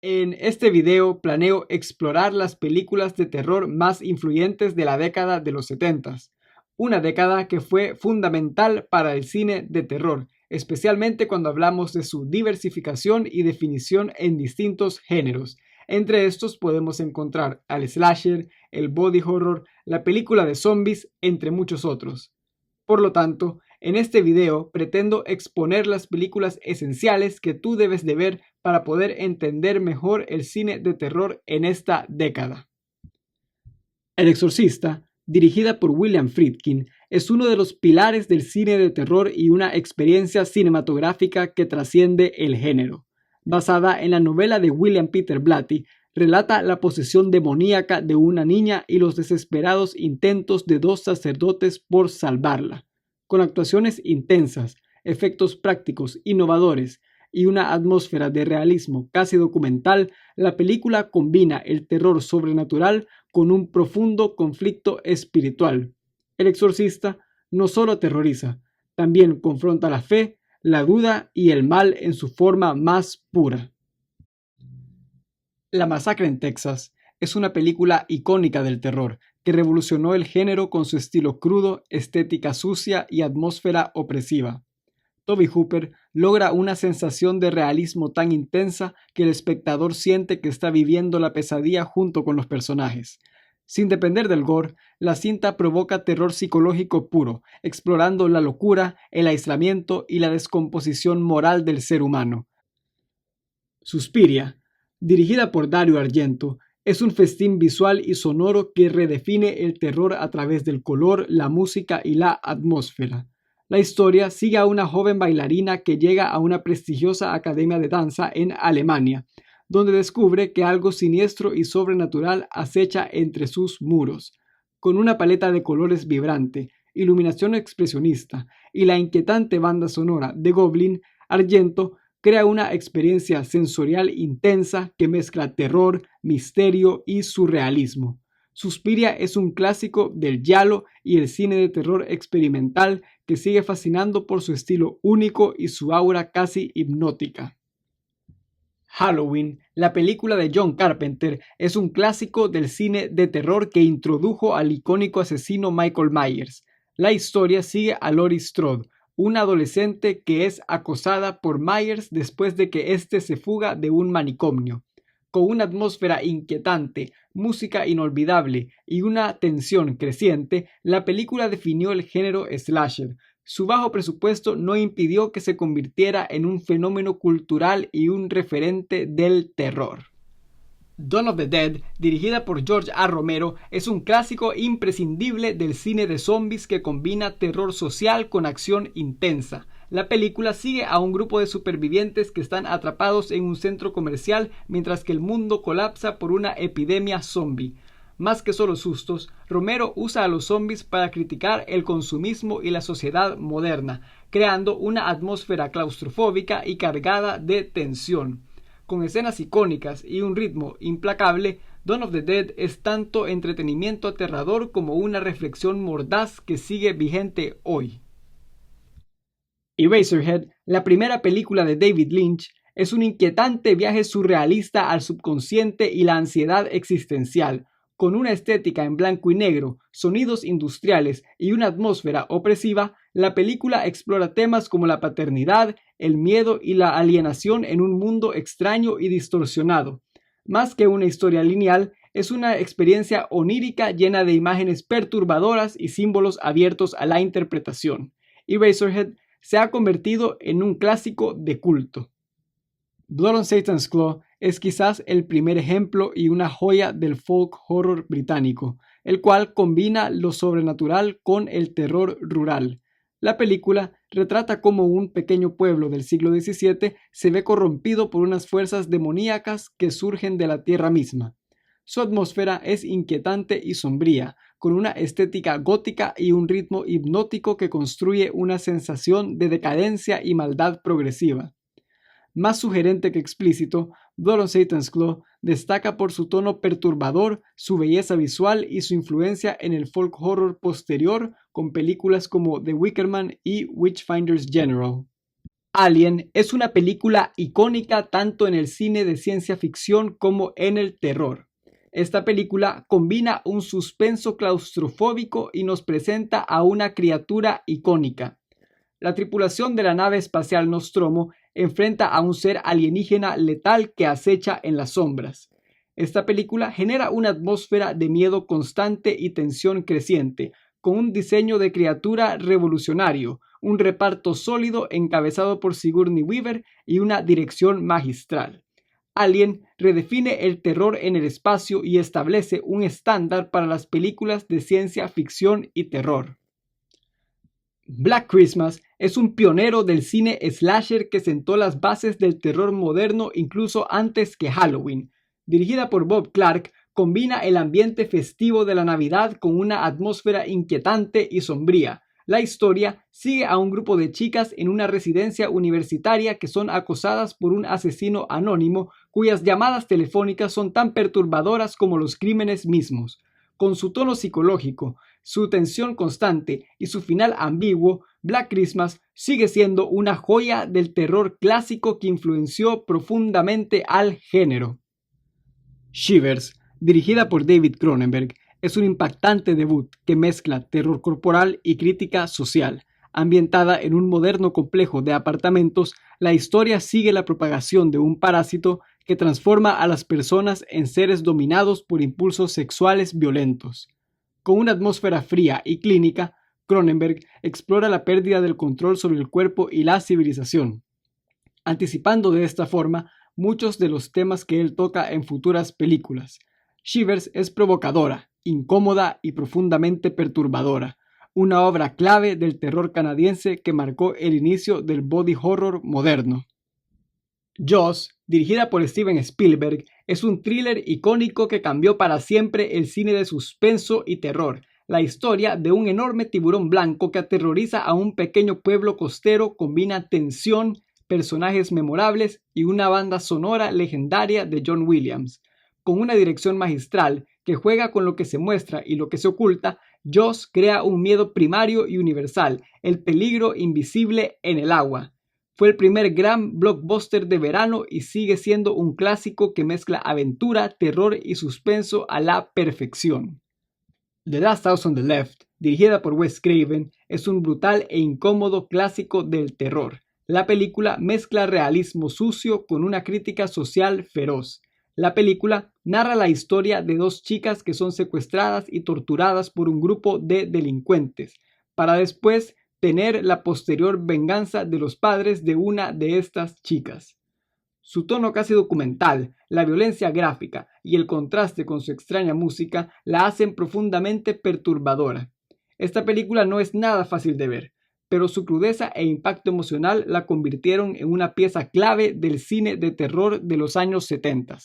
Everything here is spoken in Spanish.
En este video planeo explorar las películas de terror más influyentes de la década de los 70s, una década que fue fundamental para el cine de terror, especialmente cuando hablamos de su diversificación y definición en distintos géneros. Entre estos podemos encontrar al slasher, el body horror, la película de zombies, entre muchos otros. Por lo tanto, en este video pretendo exponer las películas esenciales que tú debes de ver para poder entender mejor el cine de terror en esta década. El Exorcista, dirigida por William Friedkin, es uno de los pilares del cine de terror y una experiencia cinematográfica que trasciende el género. Basada en la novela de William Peter Blatty, relata la posesión demoníaca de una niña y los desesperados intentos de dos sacerdotes por salvarla. Con actuaciones intensas, efectos prácticos innovadores y una atmósfera de realismo casi documental, la película combina el terror sobrenatural con un profundo conflicto espiritual. El Exorcista no solo aterroriza, también confronta la fe, la duda y el mal en su forma más pura. La Masacre en Texas es una película icónica del terror que revolucionó el género con su estilo crudo, estética sucia y atmósfera opresiva. Tobe Hooper logra una sensación de realismo tan intensa que el espectador siente que está viviendo la pesadilla junto con los personajes. Sin depender del gore, la cinta provoca terror psicológico puro, explorando la locura, el aislamiento y la descomposición moral del ser humano. Suspiria, dirigida por Dario Argento, es un festín visual y sonoro que redefine el terror a través del color, la música y la atmósfera. La historia sigue a una joven bailarina que llega a una prestigiosa academia de danza en Alemania, donde descubre que algo siniestro y sobrenatural acecha entre sus muros. Con una paleta de colores vibrante, iluminación expresionista y la inquietante banda sonora de Goblin, Argento crea una experiencia sensorial intensa que mezcla terror, misterio y surrealismo. Suspiria es un clásico del giallo y el cine de terror experimental que sigue fascinando por su estilo único y su aura casi hipnótica. Halloween, la película de John Carpenter, es un clásico del cine de terror que introdujo al icónico asesino Michael Myers. La historia sigue a Laurie Strode, una adolescente que es acosada por Myers después de que éste se fuga de un manicomio. Con una atmósfera inquietante, música inolvidable y una tensión creciente, la película definió el género slasher. Su bajo presupuesto no impidió que se convirtiera en un fenómeno cultural y un referente del terror. Dawn of the Dead, dirigida por George A. Romero, es un clásico imprescindible del cine de zombies que combina terror social con acción intensa. La película sigue a un grupo de supervivientes que están atrapados en un centro comercial mientras que el mundo colapsa por una epidemia zombie. Más que solo sustos, Romero usa a los zombies para criticar el consumismo y la sociedad moderna, creando una atmósfera claustrofóbica y cargada de tensión. Con escenas icónicas y un ritmo implacable, Dawn of the Dead es tanto entretenimiento aterrador como una reflexión mordaz que sigue vigente hoy. Eraserhead, la primera película de David Lynch, es un inquietante viaje surrealista al subconsciente y la ansiedad existencial. Con una estética en blanco y negro, sonidos industriales y una atmósfera opresiva, la película explora temas como la paternidad, el miedo y la alienación en un mundo extraño y distorsionado. Más que una historia lineal, es una experiencia onírica llena de imágenes perturbadoras y símbolos abiertos a la interpretación. Eraserhead se ha convertido en un clásico de culto. Blood on Satan's Claw es quizás el primer ejemplo y una joya del folk horror británico, el cual combina lo sobrenatural con el terror rural. La película retrata cómo un pequeño pueblo del siglo XVII se ve corrompido por unas fuerzas demoníacas que surgen de la tierra misma. Su atmósfera es inquietante y sombría, con una estética gótica y un ritmo hipnótico que construye una sensación de decadencia y maldad progresiva. Más sugerente que explícito, Blood on Satan's Claw destaca por su tono perturbador, su belleza visual y su influencia en el folk horror posterior con películas como The Wicker Man y Witchfinders General. Alien es una película icónica tanto en el cine de ciencia ficción como en el terror. Esta película combina un suspenso claustrofóbico y nos presenta a una criatura icónica. La tripulación de la nave espacial Nostromo enfrenta a un ser alienígena letal que acecha en las sombras. Esta película genera una atmósfera de miedo constante y tensión creciente, con un diseño de criatura revolucionario, un reparto sólido encabezado por Sigourney Weaver y una dirección magistral. Alien redefine el terror en el espacio y establece un estándar para las películas de ciencia ficción y terror. Black Christmas es un pionero del cine slasher que sentó las bases del terror moderno incluso antes que Halloween. Dirigida por Bob Clark, combina el ambiente festivo de la Navidad con una atmósfera inquietante y sombría. La historia sigue a un grupo de chicas en una residencia universitaria que son acosadas por un asesino anónimo cuyas llamadas telefónicas son tan perturbadoras como los crímenes mismos. Con su tono psicológico, su tensión constante y su final ambiguo, Black Christmas sigue siendo una joya del terror clásico que influenció profundamente al género. Shivers, dirigida por David Cronenberg, es un impactante debut que mezcla terror corporal y crítica social. Ambientada en un moderno complejo de apartamentos, la historia sigue la propagación de un parásito que transforma a las personas en seres dominados por impulsos sexuales violentos. Con una atmósfera fría y clínica, Cronenberg explora la pérdida del control sobre el cuerpo y la civilización, anticipando de esta forma muchos de los temas que él toca en futuras películas. Shivers es provocadora, incómoda y profundamente perturbadora, una obra clave del terror canadiense que marcó el inicio del body horror moderno. Jaws, dirigida por Steven Spielberg, es un thriller icónico que cambió para siempre el cine de suspenso y terror. La historia de un enorme tiburón blanco que aterroriza a un pequeño pueblo costero combina tensión, personajes memorables y una banda sonora legendaria de John Williams. Con una dirección magistral que juega con lo que se muestra y lo que se oculta, Jaws crea un miedo primario y universal, el peligro invisible en el agua. Fue el primer gran blockbuster de verano y sigue siendo un clásico que mezcla aventura, terror y suspenso a la perfección. The Last House on the Left, dirigida por Wes Craven, es un brutal e incómodo clásico del terror. La película mezcla realismo sucio con una crítica social feroz. La película narra la historia de dos chicas que son secuestradas y torturadas por un grupo de delincuentes, para después tener la posterior venganza de los padres de una de estas chicas. Su tono casi documental, la violencia gráfica y el contraste con su extraña música la hacen profundamente perturbadora. Esta película no es nada fácil de ver, pero su crudeza e impacto emocional la convirtieron en una pieza clave del cine de terror de los años 70.